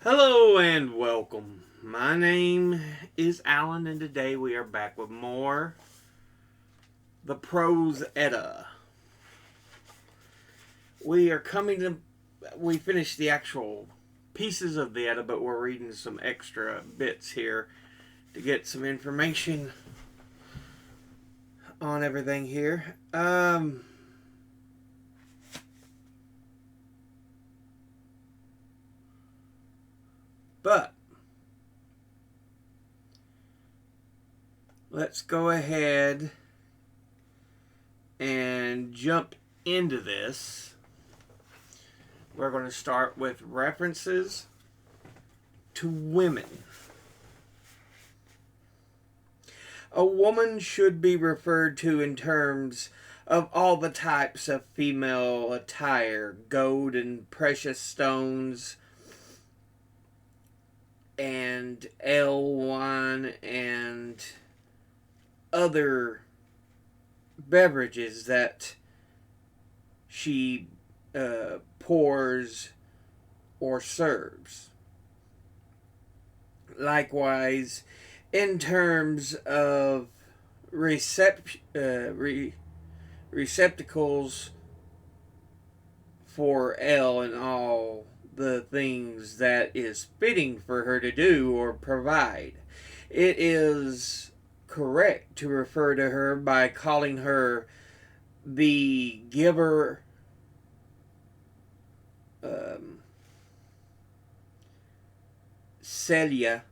Hello and welcome. My name is Alan, and today we are back with more the Prose Edda. We are coming to. We finished the actual pieces of the Edda, but we're reading some extra bits here to get some information on everything here. But let's go ahead and jump into this. We're going to start with references to women. A woman should be referred to in terms of all the types of female attire, gold and precious stones, and ale wine, and other beverages that she pours or serves. Likewise, in terms of receptacles for ale and all the things that is fitting for her to do or provide, it is correct to refer to her by calling her the giver, Celia,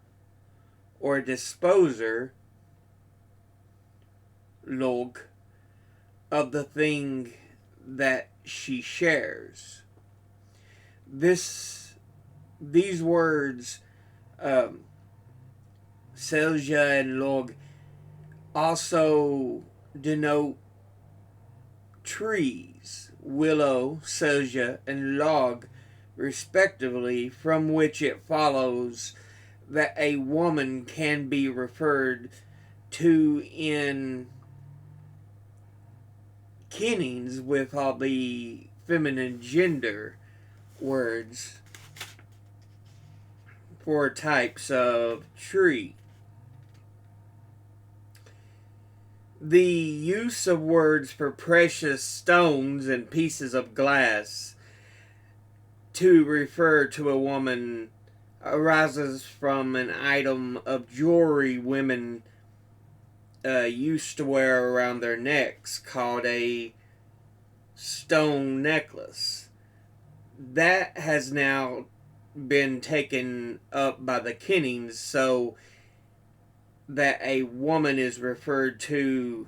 or disposer, log, of the thing that she shares. These words, Selja and log, also denote trees, willow, selja, and log, respectively, from which it follows that a woman can be referred to in kennings with all the feminine gender words for types of tree. The use of words for precious stones and pieces of glass to refer to a woman arises from an item of jewelry women used to wear around their necks called a stone necklace. That has now been taken up by the kennings, so that a woman is referred to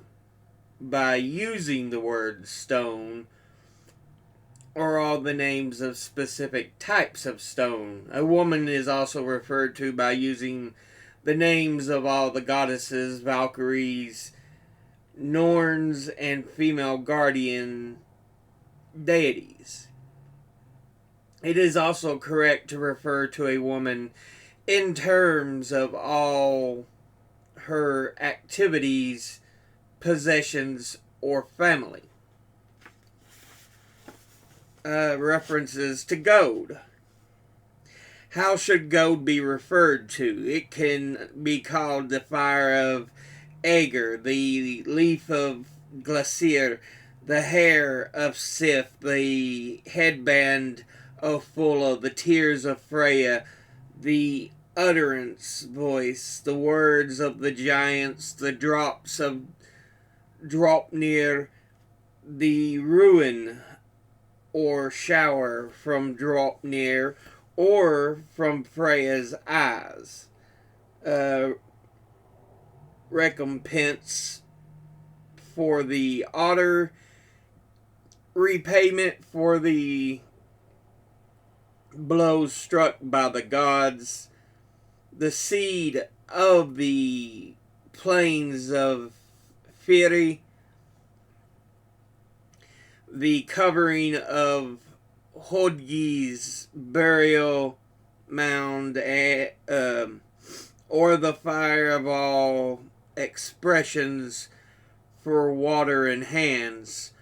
by using the word stone or all the names of specific types of stone. A woman is also referred to by using the names of all the goddesses, Valkyries, Norns, and female guardian deities. It is also correct to refer to a woman in terms of all her activities, possessions, or family. References to gold. How should gold be referred to? It can be called the fire of Ager, the leaf of Glacier, the hair of Sif, the headband of Fulla, the tears of Freya, the utterance voice, the words of the giants, the drops of Dropnir, the ruin or shower from Dropnir, or from Freya's eyes. Recompense for the otter, repayment for the blows struck by the gods, the seed of the plains of Firi, the covering of Hodgi's burial mound, or the fire of all expressions for water and hands.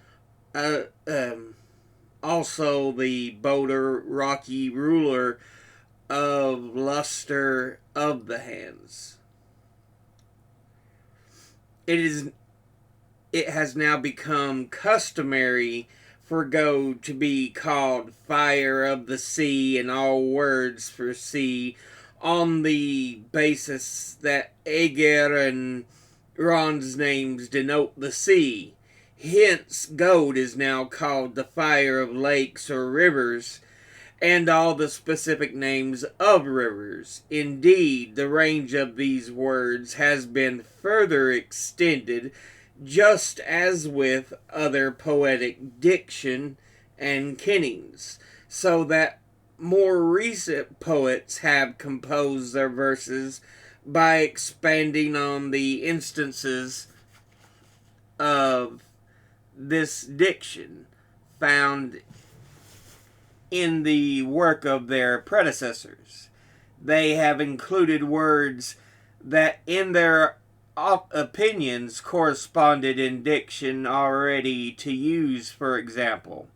Also, the boulder rocky ruler of luster of the hands. It has now become customary for gold to be called fire of the sea in all words for sea, on the basis that Aegir and Ron's names denote the sea. Hence, gold is now called the fire of lakes or rivers, and all the specific names of rivers. Indeed, the range of these words has been further extended, just as with other poetic diction and kennings, so that more recent poets have composed their verses by expanding on the instances of this diction found in the work of their predecessors. They have included words that in their opinions corresponded in diction already to use. For example,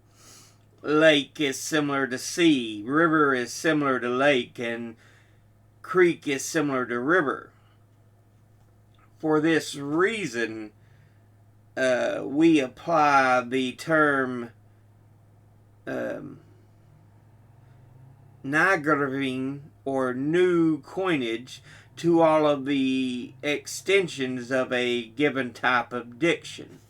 lake is similar to sea, river is similar to lake, and creek is similar to river. For this reason, we apply the term Nagarving or new coinage to all of the extensions of a given type of diction.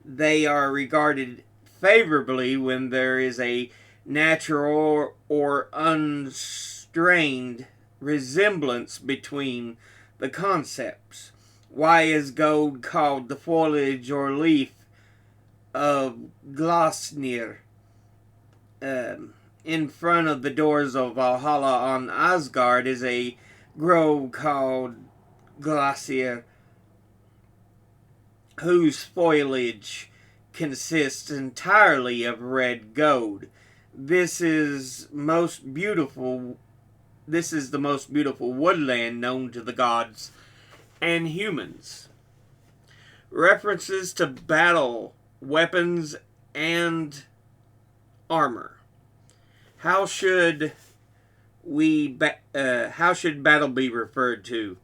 They are regarded favorably when there is a natural or unstrained resemblance between the concepts. Why is gold called the foliage or leaf of Glasnir? In front of the doors of Valhalla on Asgard is a grove called Glacier, whose foliage consists entirely of red gold. This is the most beautiful woodland known to the gods and humans. References to battle, weapons, and armor. How should battle be referred to?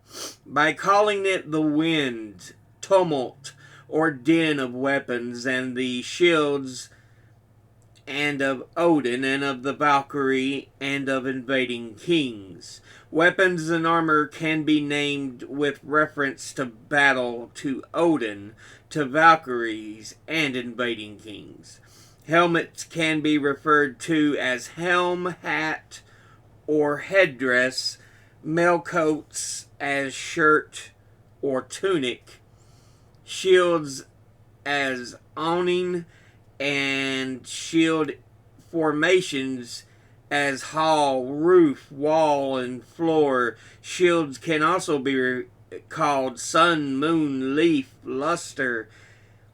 By calling it the wind, tumult, or din of weapons, and the shields, and of Odin, and of the Valkyrie, and of invading kings. Weapons and armor can be named with reference to battle, to Odin, to Valkyries, and invading kings. Helmets can be referred to as helm, hat, or headdress. Mail coats as shirt or tunic. Shields as awning, and shield formations as hall, roof, wall, and floor. Shields can also be called sun, moon, leaf, luster,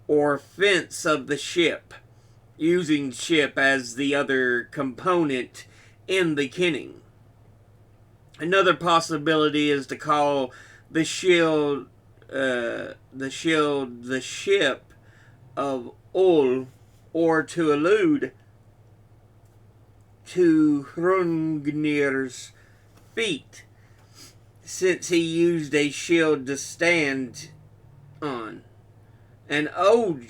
or fence of the ship, using ship as the other component in the kenning. Another possibility is to call the ship of Ol, or to allude to Hrungnir's feet, since he used a shield to stand on. On old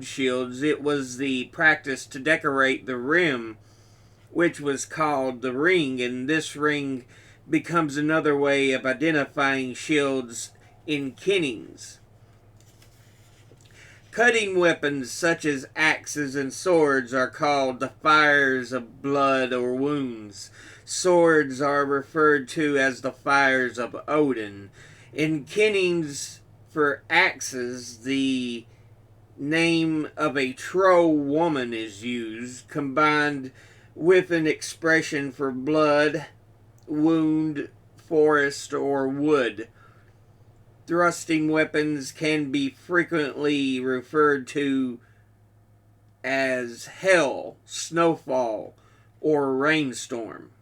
shields, it was the practice to decorate the rim, which was called the ring, and this ring becomes another way of identifying shields in kennings. Cutting weapons such as axes and swords are called the fires of blood or wounds. Swords are referred to as the fires of Odin. In kennings for axes, the name of a troll woman is used, combined with an expression for blood, wound, forest, or wood. Thrusting weapons can be frequently referred to as hail, snowfall, or rainstorm.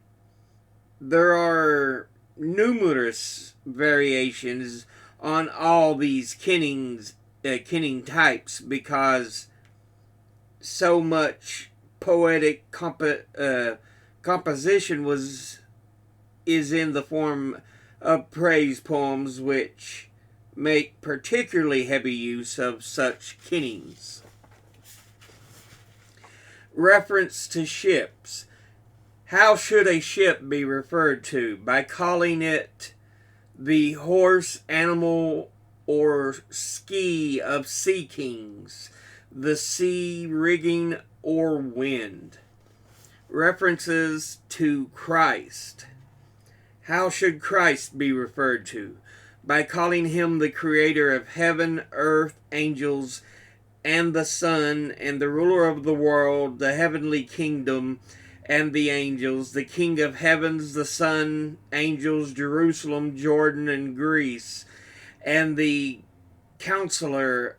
There are numerous variations on all these kenning types, because so much poetic composition is in the form of praise poems, which make particularly heavy use of such kennings. Reference to ships. How should a ship be referred to? By calling it the horse, animal, or ski of sea kings, the sea rigging or wind. References to Christ. How should Christ be referred to? By calling him the creator of heaven, earth, angels, and the sun, and the ruler of the world, the heavenly kingdom, and the angels, the king of heavens, the sun, angels, Jerusalem, Jordan, and Greece, and the counselor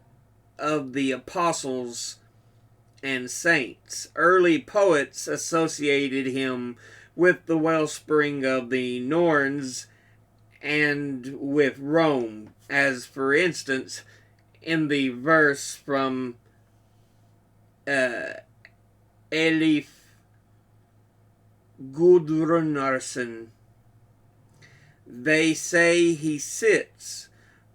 of the apostles and saints. Early poets associated him with the wellspring of the Norns and with Rome, as for instance in the verse from Elif Gudrunarsson. They say he sits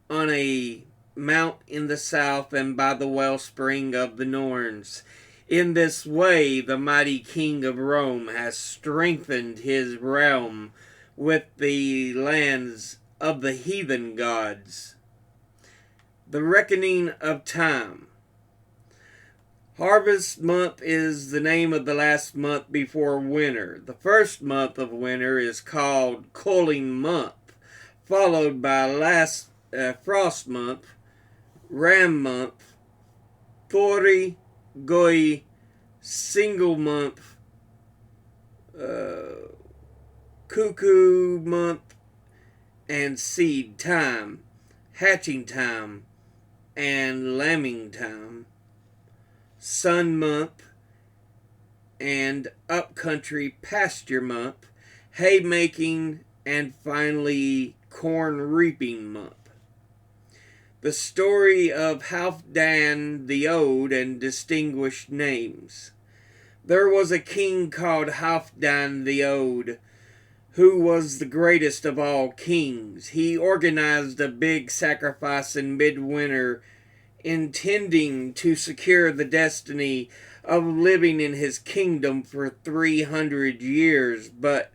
on a mount in the south and by the wellspring of the Norns. In this way, the mighty king of Rome has strengthened his realm with the lands of the heathen gods. The reckoning of time. Harvest month is the name of the last month before winter. The first month of winter is called Culling month, followed by frost month, ram month, Thori, Goi, single month, cuckoo month, and seed time, hatching time, and lambing time, sun month, and upcountry pasture month, haymaking, and finally corn reaping month. The story of Halfdan the Ode and distinguished names. There was a king called Halfdan the Ode, who was the greatest of all kings. He organized a big sacrifice in midwinter, intending to secure the destiny of living in his kingdom for 300 years, but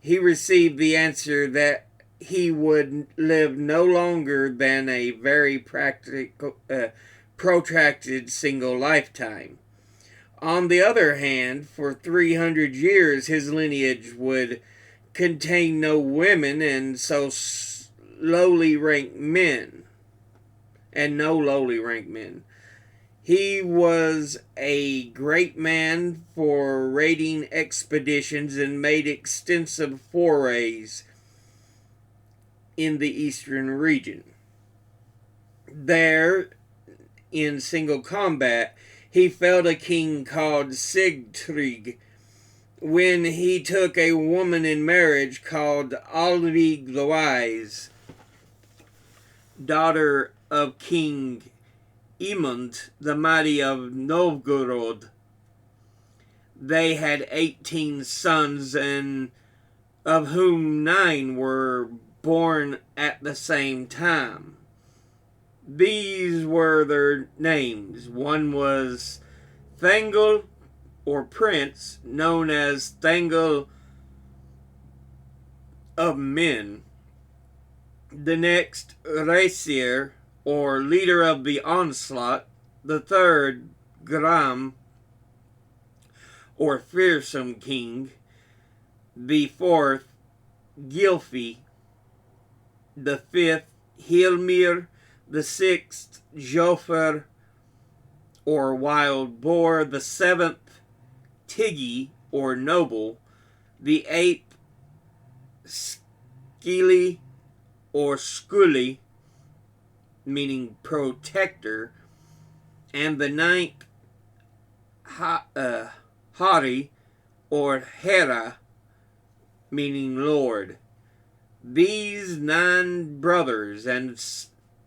he received the answer that he would live no longer than a very protracted single lifetime. On the other hand, for 300 years his lineage would contain no women and lowly ranked men. He was a great man for raiding expeditions and made extensive forays in the eastern region. There, in single combat, he felled a king called Sigtryg when he took a woman in marriage called Alvig the Wise, daughter of King Emund the Mighty of Novgorod. They had 18 sons, and of whom 9 were born at the same time. These were their names. One was Thangel, or prince, known as Thangel of Men. The next, Raesir, or leader of the onslaught. The third, Gram, or fearsome king. The fourth, Gylfi. The fifth, Hilmir. The sixth, Jofer, or wild boar. The seventh, Tiggy, or noble. The eighth, Skili, or Skuli, meaning protector. And the ninth, Hari, or Hera, meaning Lord. These 9 brothers and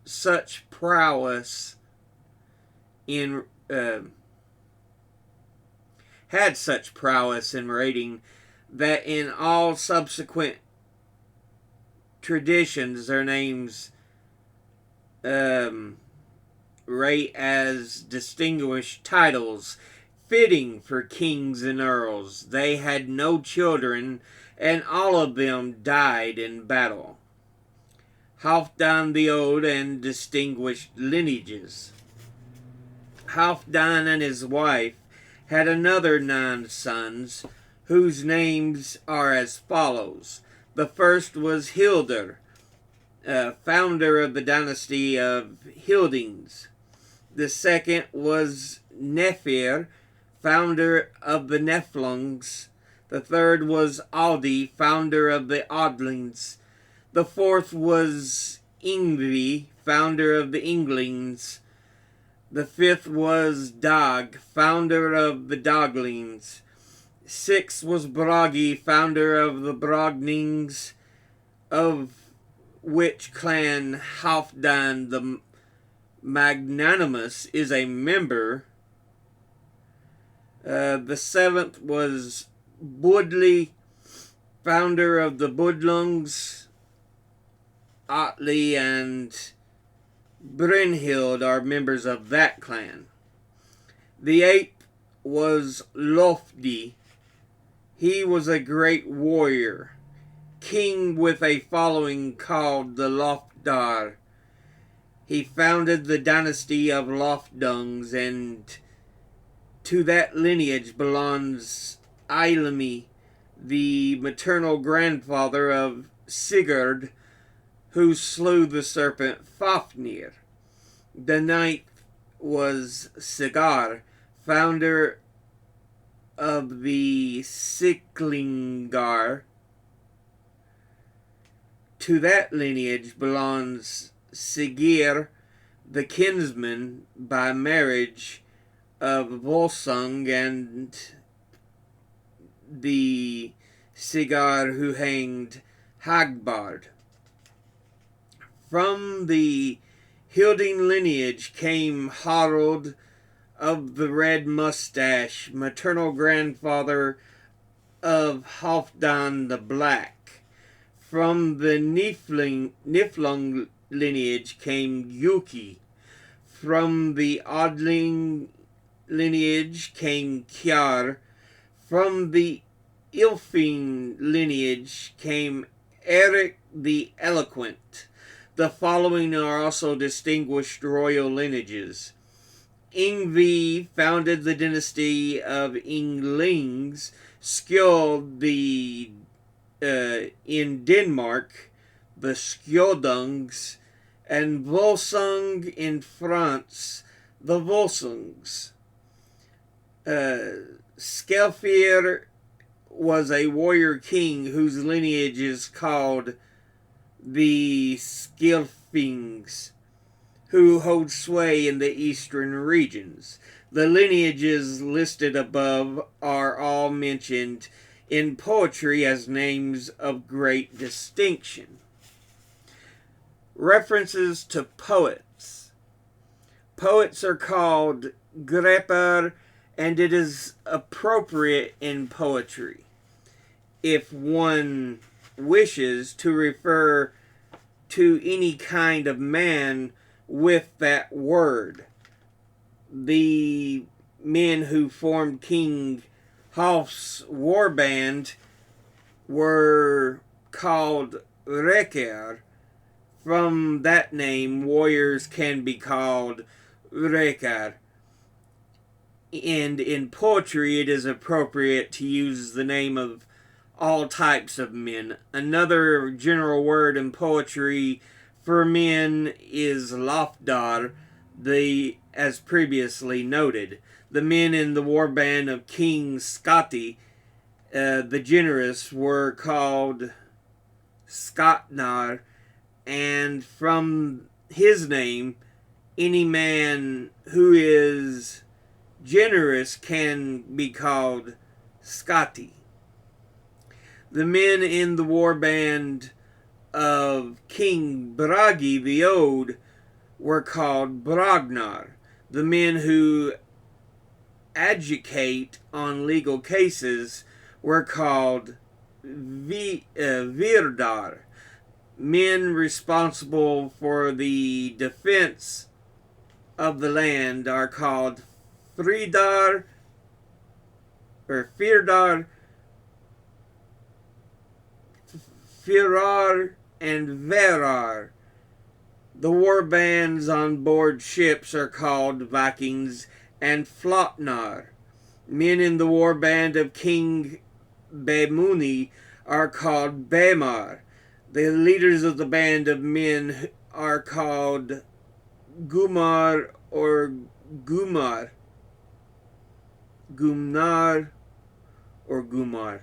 such prowess in had such prowess in raiding that in all subsequent traditions their names rate as distinguished titles fitting for kings and earls. They had no children, and all of them died in battle. Halfdan the Old and distinguished lineages. Halfdan and his wife had another 9 sons, whose names are as follows. The first was Hildir, founder of the dynasty of Hildings. The second was Nephir, founder of the Nephlungs. The third was Aldi, founder of the Odlings. The fourth was Ingvi, founder of the Inglings. The fifth was Dag, founder of the Doglings. Sixth was Bragi, founder of the Brognings, of which clan Halfdan the Magnanimous is a member. The seventh was Budli, founder of the Budlungs. Atli and Brynhild are members of that clan. The eighth was Lofdi. He was a great warrior, king with a following called the Lofdar. He founded the dynasty of Lofdungs, and to that lineage belongs Eilimi, the maternal grandfather of Sigurd, who slew the serpent Fafnir. The ninth was Sigar, founder of the Siklingar. To that lineage belongs Sigir, the kinsman by marriage of Volsung, and the Sigar who hanged Hagbard. From the Hilding lineage came Harald of the Red Mustache, maternal grandfather of Halfdan the Black. From the Niflung lineage came Yuki. From the Odling lineage came Kjar. From the Ilfing lineage came Eric the Eloquent. The following are also distinguished royal lineages. Ingvi founded the dynasty of Inglings, skilled in Denmark, the Skjoldungs, and Volsung in France, the Volsungs. Skelfir was a warrior king whose lineage is called the Skilfings, who hold sway in the eastern regions. The lineages listed above are all mentioned in poetry as names of great distinction. References to poets. Poets are called grepper, and it is appropriate in poetry, if one wishes to refer to any kind of man with that word. The men who formed King Half's war band were called Reker. From that name, warriors can be called Reker. And in poetry, it is appropriate to use the name of all types of men. Another general word in poetry for men is Lofdar, as previously noted. The men in the warband of King Skati, the generous, were called Skatnar, and from his name, any man who is generous can be called Skati. The men in the warband of King Bragi the Old were called Bragnar. The men who adjudicate on legal cases were called virdar. Men responsible for the defense of the land are called fridar or firdar, firar, and verar. The war bands on board ships are called Vikings and Flotnar. Men in the war band of King Bemuni are called Bemar. The leaders of the band of men are called Gumar or Gumar. Gumnar or Gumar.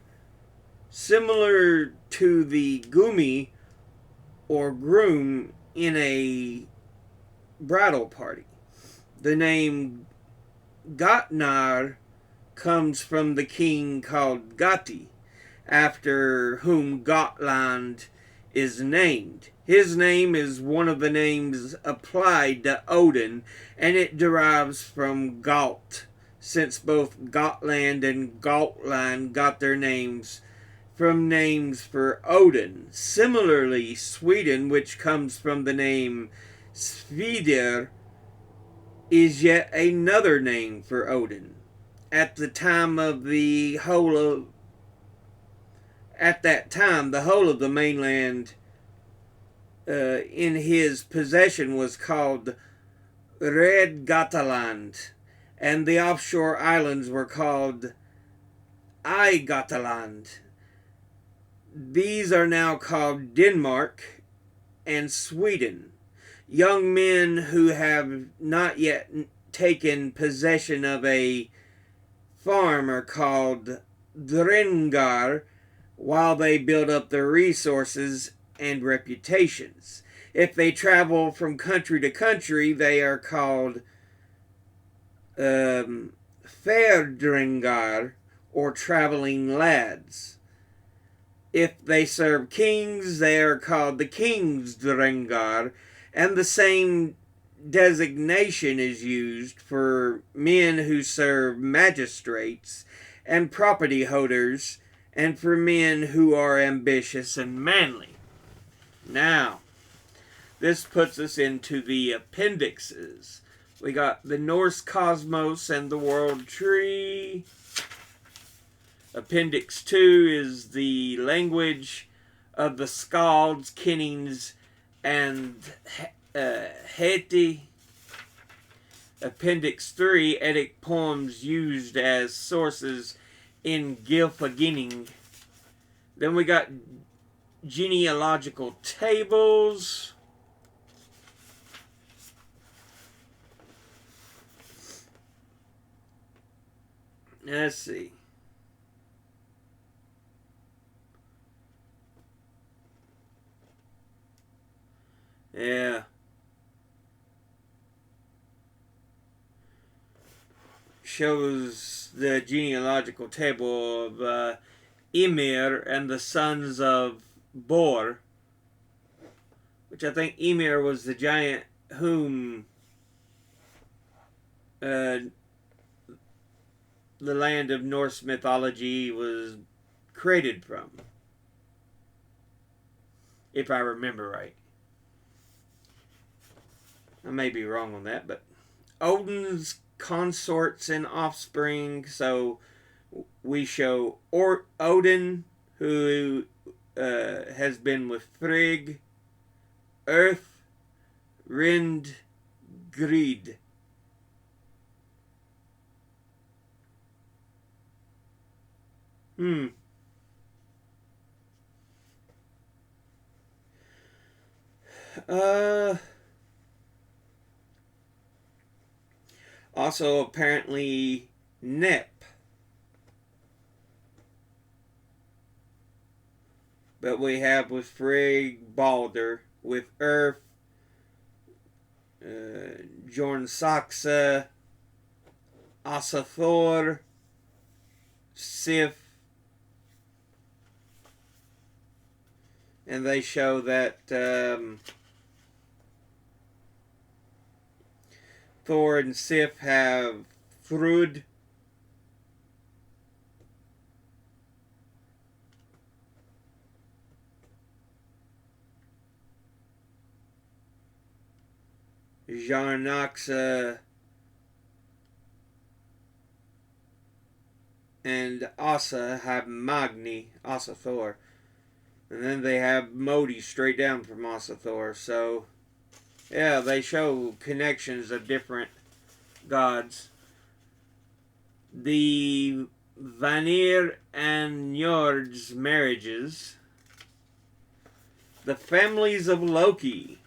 Similar to the Gumi or groom in a bridal party. The name Gotnar comes from the king called Gati, after whom Gotland is named. His name is one of the names applied to Odin, and it derives from Galt, since both Gotland and Galtland got their names from names for Odin. Similarly, Sweden, which comes from the name Svidr, is yet another name for Odin. At that time, the whole of the mainland in his possession was called Red Gataland, and the offshore islands were called Igataland. These are now called Denmark and Sweden. Young men who have not yet taken possession of a farm are called Drengar, while they build up their resources and reputations. If they travel from country to country, they are called Ferdrengar, or traveling lads. If they serve kings, they are called the King's Drengar, and the same designation is used for men who serve magistrates and property holders, and for men who are ambitious and manly. Now, this puts us into the appendixes. We got the Norse cosmos and the world tree. Appendix 2 is the language of the Skalds, Kennings, and Heti. Appendix 3, Eddic poems used as sources in Gylfaginning. Then we got genealogical tables. Let's see. Yeah. Shows the genealogical table of Ymir and the sons of Bor, which I think Ymir was the giant whom the land of Norse mythology was created from, if I remember right. I may be wrong on that, but Odin's consorts and offspring. So we show Odin, who has been with Frigg, Earth, Rind, Grid. Also, apparently, Nep. But we have with Frigg, Balder. With Earth, Jornsaksa, Asathor, Sif. And they show that Thor and Sif have Thrud, Jarnaxa, and Asa have Magni, Asa Thor. And then they have Modi straight down from Asa Thor. So, yeah, they show connections of different gods. The Vanir and Njord's marriages. The families of Loki.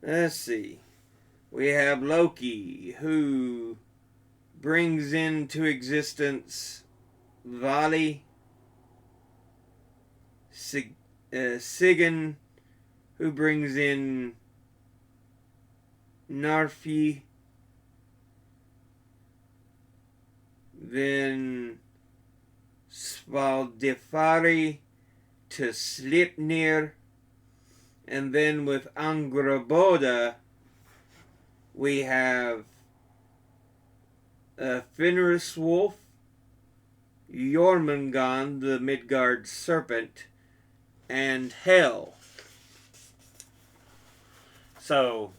Let's see. We have Loki, who brings into existence Vali, Sigyn, who brings in Narfi, then Svaldifari to Slipnir, and then with Angraboda we have Fenris Wolf, Jormungand, the Midgard serpent, and Hel. So,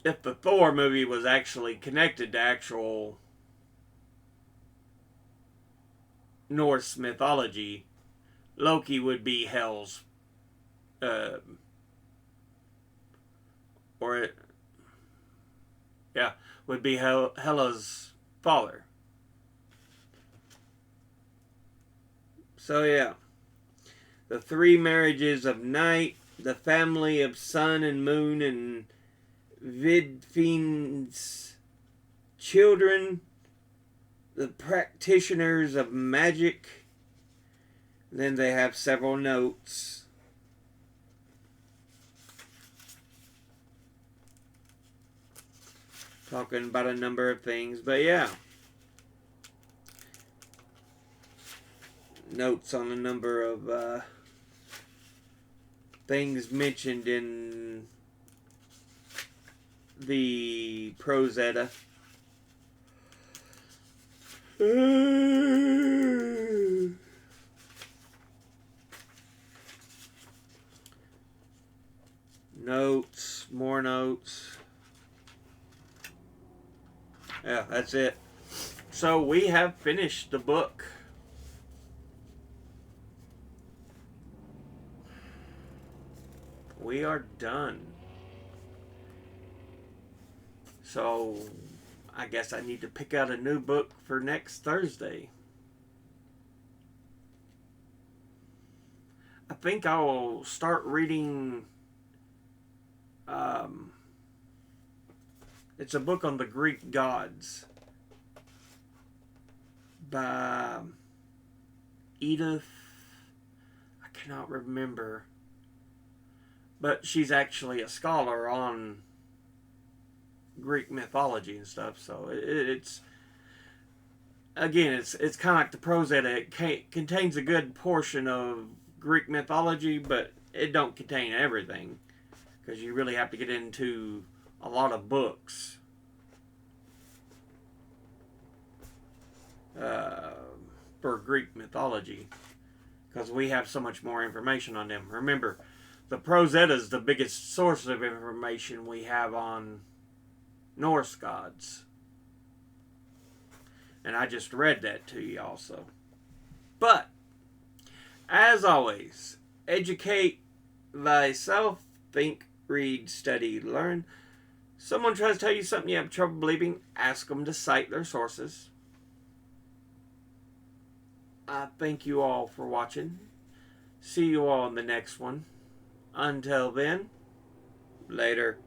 if the Thor movie was actually connected to actual Norse mythology, Loki would be Hel's, would be Hela's father. So yeah, the three marriages of Night, the family of Sun and Moon, and Vidfinn's children, the practitioners of magic. Then they have several notes. Talking about a number of things, but yeah. Notes on a number of things mentioned in the Prose Edda. Notes, more notes. Yeah, that's it. So we have finished the book. We are done. So I guess I need to pick out a new book for next Thursday. I think I'll start reading. It's a book on the Greek gods by Edith. I cannot remember. But she's actually a scholar on Greek mythology and stuff. So it's again, it's kind of like the Prose Edda. It contains a good portion of Greek mythology, but it don't contain everything, because you really have to get into a lot of books for Greek mythology, because we have so much more information on them. Remember, the Prose Edda is the biggest source of information we have on Norse gods. And I just read that to you also. But, as always, educate thyself, think, read, study, learn. Someone tries to tell you something you have trouble believing, ask them to cite their sources. I thank you all for watching. See you all in the next one. Until then, later.